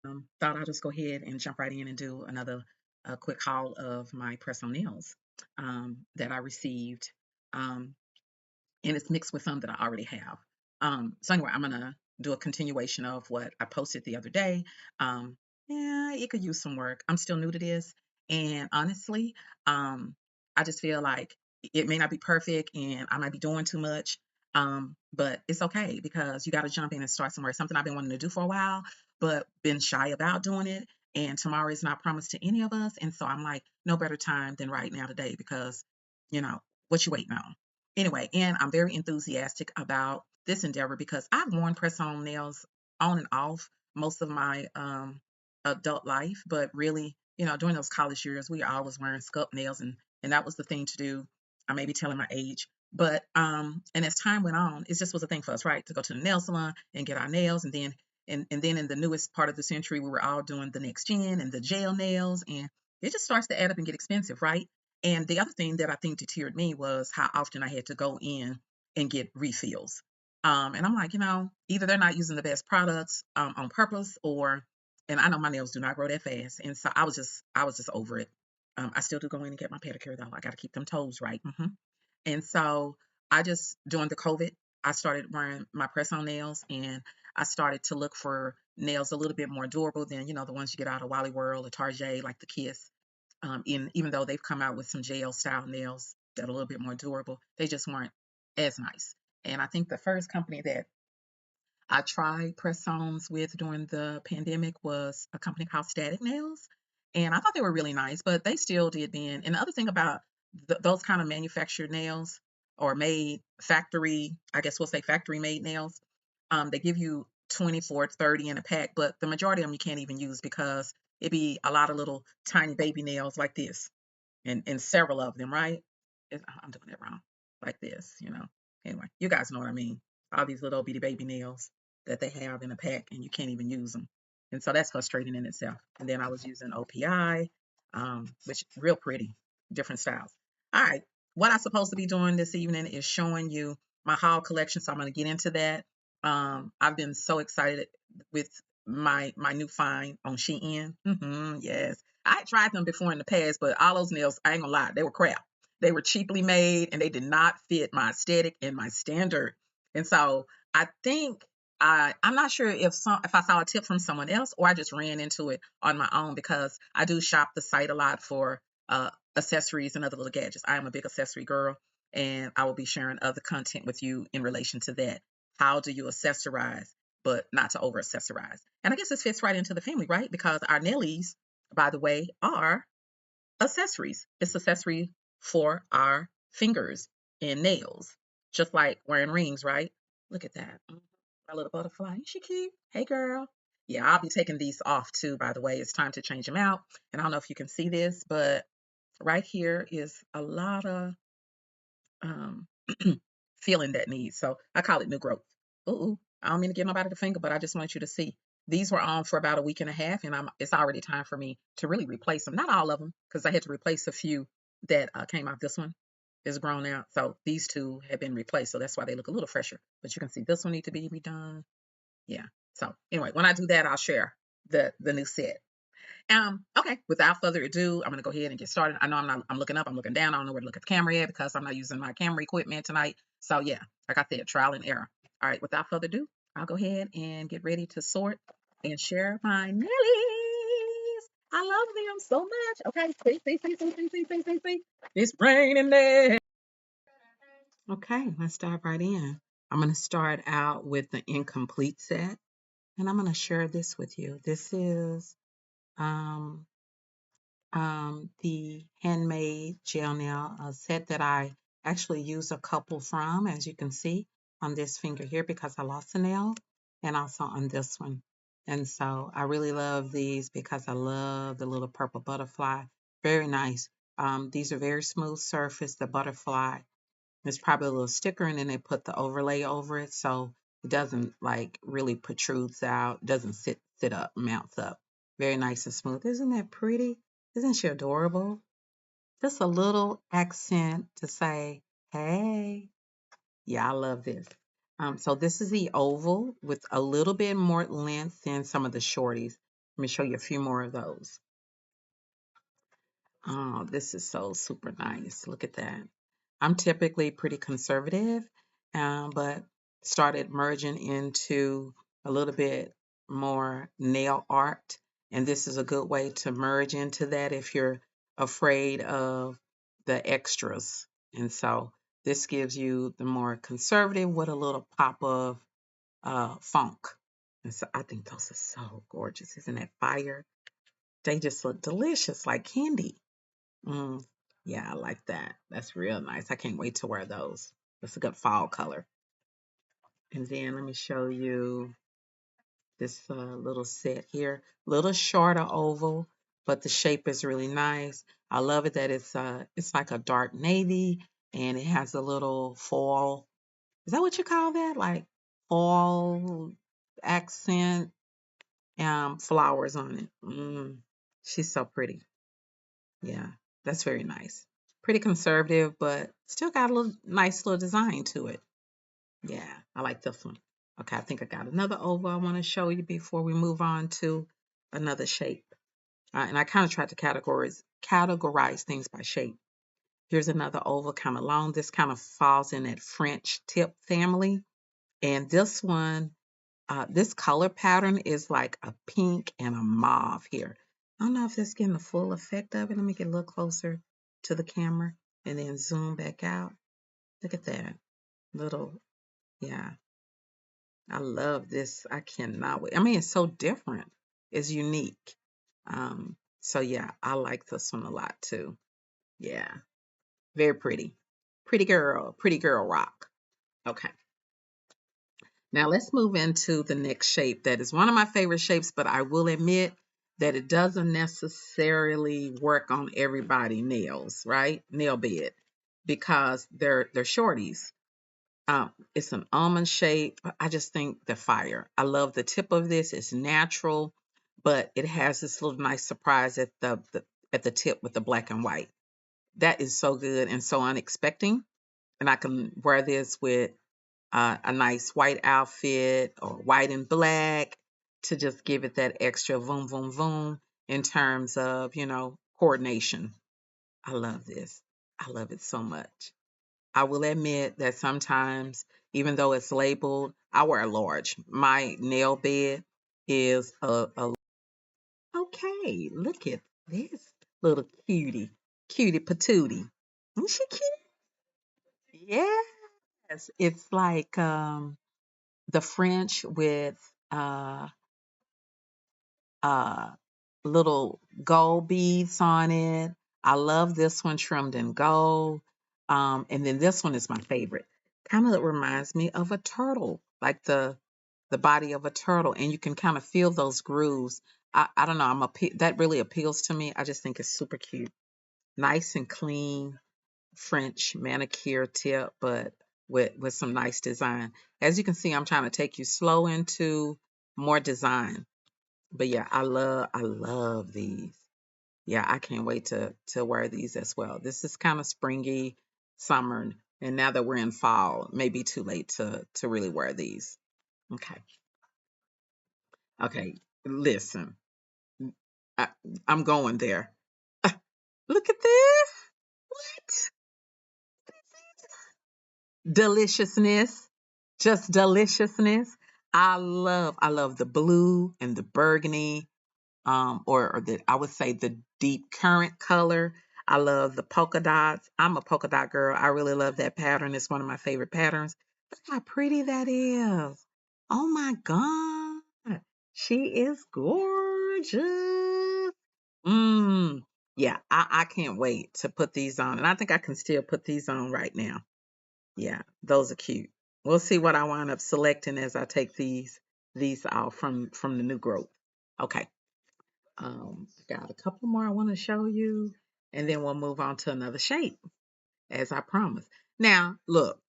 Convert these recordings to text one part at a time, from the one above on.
Thought I'll just go ahead and jump right in and do another quick haul of my press-on nails that I received. Um, and it's mixed with some that I already have. So anyway, I'm gonna do a continuation of what I posted the other day. Um, yeah, it could use some work. I'm still new to this, and honestly, I just feel like it may not be perfect, and I might be doing too much. But it's okay because you got to jump in and start somewhere. Something I've been wanting to do for a while, but been shy about doing it. And tomorrow is not promised to any of us, and so I'm like, no better time than right now today because, you know, what you waiting on? Anyway, and I'm very enthusiastic about this endeavor because I've worn press-on nails on and off most of my adult life, but really, during those college years, we are always wearing sculpt nails, and that was the thing to do. I may be telling my age, but and as time went on, it just was a thing for us, right, to go to the nail salon and get our nails, and then in the newest part of the century, we were all doing the next gen and the gel nails, and it just starts to add up and get expensive, right? And the other thing that I think deterred me was how often I had to go in and get refills. And I'm like, either they're not using the best products on purpose, and I know my nails do not grow that fast, and so I was just over it. I still do go in and get my pedicure though. I got to keep them toes right. And so I just during the COVID, I started wearing my press-on nails, and I started to look for nails a little bit more durable than the ones you get out of Wally World or Target, like the Kiss. Even though they've come out with some gel style nails that are a little bit more durable, they just weren't as nice. And I think the first company that I tried press-ons with during the pandemic was a company called Static Nails, and I thought they were really nice, but they still did then. And the other thing about those kind of manufactured nails or made factory, I guess we'll say factory made nails, they give you 24, 30 in a pack, but the majority of them you can't even use because it'd be a lot of little tiny baby nails like this, and several of them, right? I'm doing it wrong, like this. Anyway, you guys know what I mean. All these little bitty baby nails that they have in a pack, and you can't even use them, and so that's frustrating in itself. And then I was using OPI, which real pretty, different styles. All right, what I'm supposed to be doing this evening is showing you my haul collection, so I'm going to get into that. I've been so excited with my new find on Shein. Yes, I had tried them before in the past, but all those nails, I ain't gonna lie, they were crap. They were cheaply made and they did not fit my aesthetic and my standard. And so I think I'm not sure if I saw a tip from someone else or I just ran into it on my own because I do shop the site a lot for accessories and other little gadgets. I am a big accessory girl, and I will be sharing other content with you in relation to that. How do you accessorize, but not to over accessorize? And I guess this fits right into the family, right? Because our Nellies, by the way, are accessories. It's accessory for our fingers and nails, just like wearing rings, right? Look at that. My little butterfly. Ain't she cute? Hey, girl. Yeah, I'll be taking these off too, by the way. It's time to change them out. And I don't know if you can see this, but right here is a lot of um, feeling that needs. So I call it new growth. Ooh, I don't mean to give nobody the finger, but I just want you to see. These were on for about a week and a half, and it's already time for me to really replace them. Not all of them, because I had to replace a few that came out. This one is grown out, so these two have been replaced, so that's why they look a little fresher. But you can see this one need to be redone. Yeah. So anyway, when I do that, I'll share the new set. Okay, without further ado, I'm gonna go ahead and get started. I know I'm looking up, I'm looking down, I don't know where to look at the camera at because I'm not using my camera equipment tonight. So yeah, like I said, trial and error. All right, without further ado, I'll go ahead and get ready to sort and share my Nellies. I love them so much. Okay, see. It's raining there. Okay, let's dive right in. I'm gonna start out with the incomplete set, and I'm gonna share this with you. This is um the handmade gel nail set that I actually use a couple from, as you can see on this finger here because I lost a nail, and also on this one. And so I really love these because I love the little purple butterfly. Very nice. These are very smooth surface. The butterfly is probably a little sticker, and then they put the overlay over it so it doesn't like really protrudes out, doesn't sit up, mounts up. Very nice and smooth. Isn't that pretty? Isn't she adorable? Just a little accent to say, hey. Yeah, I love this. So this is the oval with a little bit more length than some of the shorties. Let me show you a few more of those. Oh, this is so super nice. Look at that. I'm typically pretty conservative, but started merging into a little bit more nail art. And this is a good way to merge into that if you're afraid of the extras. And so this gives you the more conservative with a little pop of funk. And so I think those are so gorgeous. Isn't that fire? They just look delicious, like candy. Mm, yeah, I like that. That's real nice. I can't wait to wear those. That's a good fall color. And then let me show you this little set here. Little shorter oval, but the shape is really nice. I love it that it's like a dark navy and it has a little foil. Is that what you call that? Like foil accent flowers on it. She's so pretty. Yeah, that's very nice. Pretty conservative, but still got a little nice little design to it. Yeah, I like this one. Okay, I think I got another oval I want to show you before we move on to another shape. And I kind of tried to categorize things by shape. Here's another oval, kind of long. This kind of falls in that French tip family. And this one, this color pattern is like a pink and a mauve here. I don't know if that's getting the full effect of it. Let me get a little closer to the camera and then zoom back out. Look at that. Little, yeah. I love this. I cannot wait. I mean, it's so different. It's unique. So yeah, I like this one a lot too. Yeah. Very pretty. Pretty girl rock. Okay. Now let's move into the next shape that is one of my favorite shapes, but I will admit that it doesn't necessarily work on everybody nails, right? Nail bed, because they're shorties. It's an almond shape. I just think the fire. I love the tip of this. It's natural, but it has this little nice surprise at the tip with the black and white. That is so good and so unexpected. And I can wear this with a nice white outfit or white and black to just give it that extra boom, boom, boom in terms of, coordination. I love this. I love it so much. I will admit that sometimes, even though it's labeled, I wear a large. My nail bed is a okay. Look at this little cutie patootie. Isn't she cute? Yes, it's like the French with uh uh little gold beads on it. I love this one trimmed in gold. And then this one is my favorite. Kind of reminds me of a turtle, like the body of a turtle, and you can kind of feel those grooves. I don't know. That really appeals to me. I just think it's super cute, nice and clean French manicure tip, but with some nice design. As you can see, I'm trying to take you slow into more design. But yeah, I love these. Yeah, I can't wait to wear these as well. This is kind of springy, summer, and now that we're in fall, it may be too late to really wear these. Okay. Okay. Listen, I, I'm going there. Look at this. What? Deliciousness. Just deliciousness. I love the blue and the burgundy, or the I would say the deep currant color. I love the polka dots. I'm a polka dot girl. I really love that pattern. It's one of my favorite patterns. Look how pretty that is. Oh my God. She is gorgeous. Mm. Yeah, I can't wait to put these on. And I think I can still put these on right now. Yeah, those are cute. We'll see what I wind up selecting as I take these out from the new growth. Okay. Got a couple more I want to show you, and then we'll move on to another shape, as I promised. Now, look,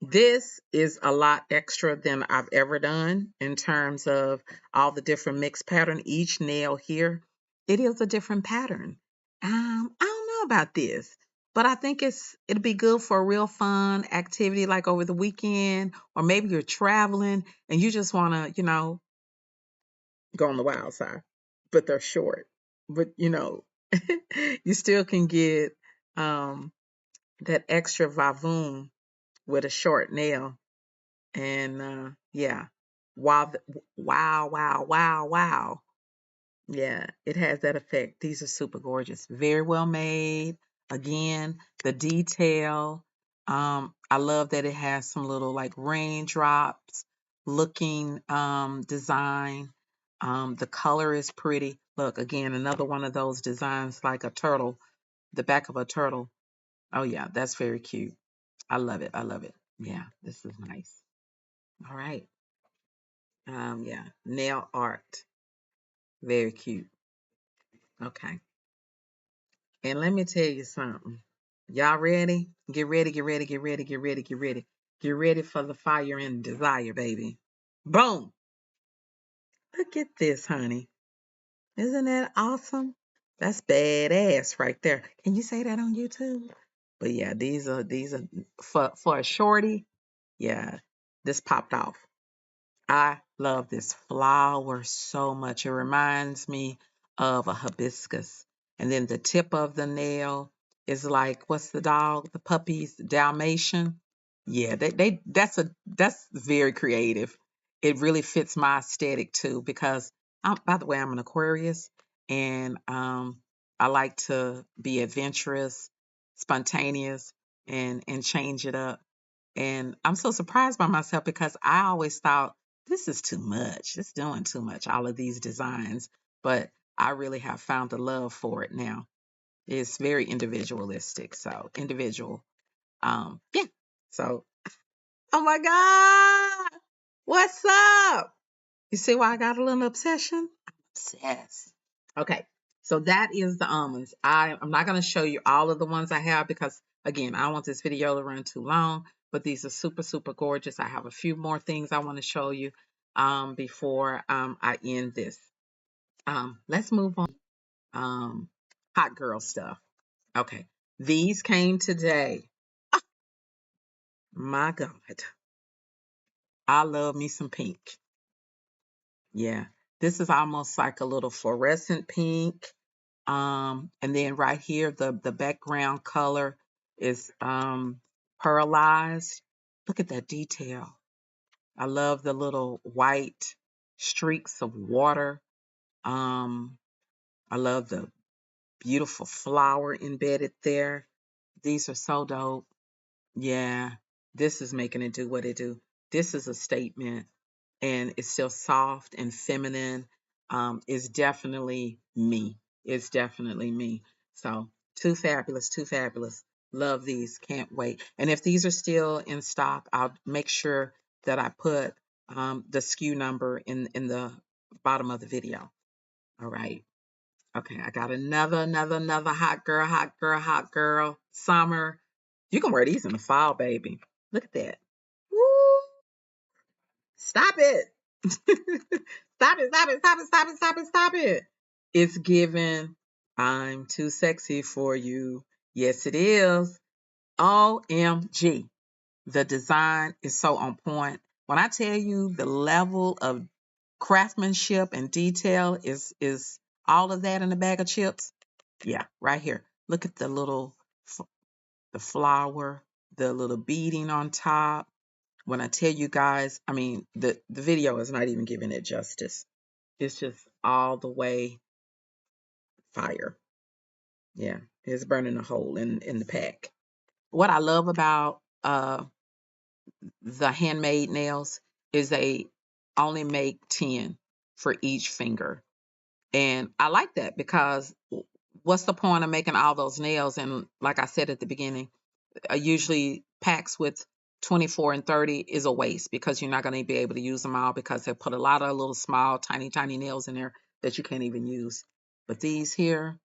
this is a lot extra than I've ever done in terms of all the different mixed pattern. Each nail here, it is a different pattern. I don't know about this, but I think it'll be good for a real fun activity like over the weekend, or maybe you're traveling and you just want to, go on the wild side. but they're short. But you still can get um, that extra vavoom with a short nail. And yeah, wow, wow, wow, wow, wow. Yeah, it has that effect. These are super gorgeous. Very well made. Again, the detail. I love that it has some little like raindrops looking design. The color is pretty. Look, again, another one of those designs like a turtle, the back of a turtle. Oh yeah, that's very cute. I love it. I love it. Yeah, this is nice. All right. Yeah, nail art. Very cute. Okay. And let me tell you something. Y'all ready? Get ready, get ready, get ready, get ready, get ready. Get ready for the fire and desire, baby. Boom! Look at this, honey. Isn't that awesome? That's badass right there. Can you say that on YouTube? But yeah, these are for a shorty. Yeah, this popped off. I love this flower so much. It reminds me of a hibiscus. And then the tip of the nail is like, what's the dog? The puppies, Dalmatian. Yeah, that's very creative. It really fits my aesthetic too because by the way, I'm an Aquarius and I like to be adventurous, spontaneous and change it up. And I'm so surprised by myself because I always thought this is too much. It's doing too much, all of these designs. But I really have found the love for it now. It's very individualistic. So individual. Yeah. So oh my God. What's up? You see why I got a little obsession? I'm obsessed. Okay. So that is the almonds. I'm not going to show you all of the ones I have because, again, I don't want this video to run too long, but these are super, super gorgeous. I have a few more things I want to show you before I end this. Let's move on. Hot girl stuff. Okay. These came today. My God. I love me some pink. Yeah. This is almost like a little fluorescent pink. And then right here, the background color is pearlized. Look at that detail. I love the little white streaks of water. Um, I love the beautiful flower embedded there. These are so dope. Yeah, this is making it do what it do. This is a statement and it's still soft and feminine. It's definitely me. It's definitely me. So too fabulous, too fabulous. Love these. Can't wait. And if these are still in stock, I'll make sure that I put the SKU number in the bottom of the video. All right. Okay, I got another hot girl, hot girl, hot girl. Summer. You can wear these in the fall, baby. Look at that. Woo! Stop it. Stop it, stop it, stop it, stop it, stop it, stop it. It's given. I'm too sexy for you. Yes, it is. OMG. The design is so on point. When I tell you the level of craftsmanship and detail is all of that in a bag of chips. Yeah, right here. Look at the little the flower, the little beading on top. When I tell you guys, I mean the video is not even giving it justice. It's just all the way fire. Yeah, it's burning a hole in the pack. What I love about the handmade nails is they only make 10 for each finger. And I like that because what's the point of making all those nails? And like I said at the beginning, usually packs with 24 and 30 is a waste because you're not going to be able to use them all because they put a lot of little small, tiny, tiny nails in there that you can't even use. But these here,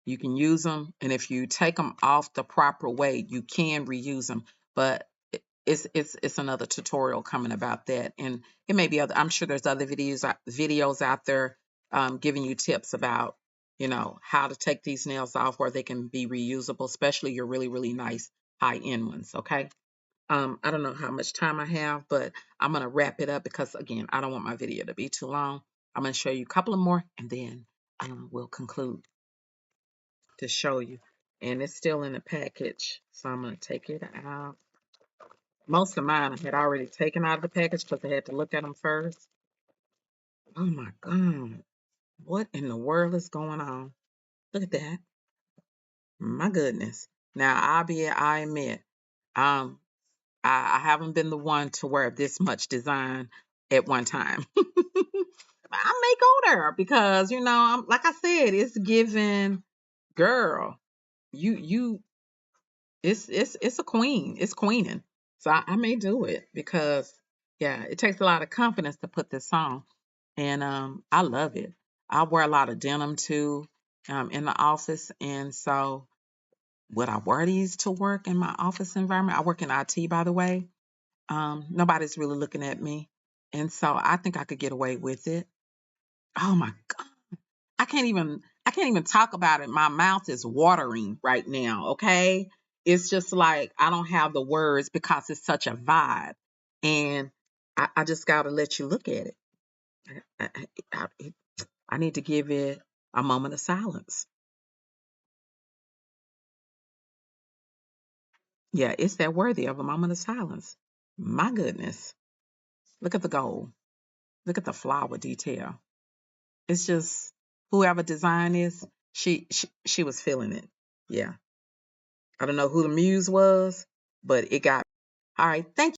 you can use them. And if you take them off the proper way, you can reuse them. But it's another tutorial coming about that. And it may be other, I'm sure there's other videos out there giving you tips about, how to take these nails off where they can be reusable, especially your really, really nice high-end ones. Okay. I don't know how much time I have, but I'm going to wrap it up because again, I don't want my video to be too long. I'm going to show you a couple of more and then will conclude to show you. And it's still in the package, so I'm going to take it out. Most of mine I had already taken out of the package because I had to look at them first. Oh my God. What in the world is going on? Look at that. My goodness. Now, I admit, um, I haven't been the one to wear this much design at one time. I may go there because, I'm like I said, it's given girl. You it's a queen. It's queening. So I may do it because yeah, it takes a lot of confidence to put this on. And I love it. I wear a lot of denim too, in the office. And so would I wear these to work in my office environment? I work in IT, by the way. Nobody's really looking at me. And so I think I could get away with it. Oh my God. I can't even talk about it. My mouth is watering right now, okay? It's just like I don't have the words because it's such a vibe. And I just gotta let you look at it. I, I, I, I need to give it a moment of silence. Yeah, it's that worthy of a moment of silence. My goodness. Look at the gold. Look at the flower detail. It's just whoever design is, she was feeling it. Yeah. I don't know who the muse was, but it got. All right. Thank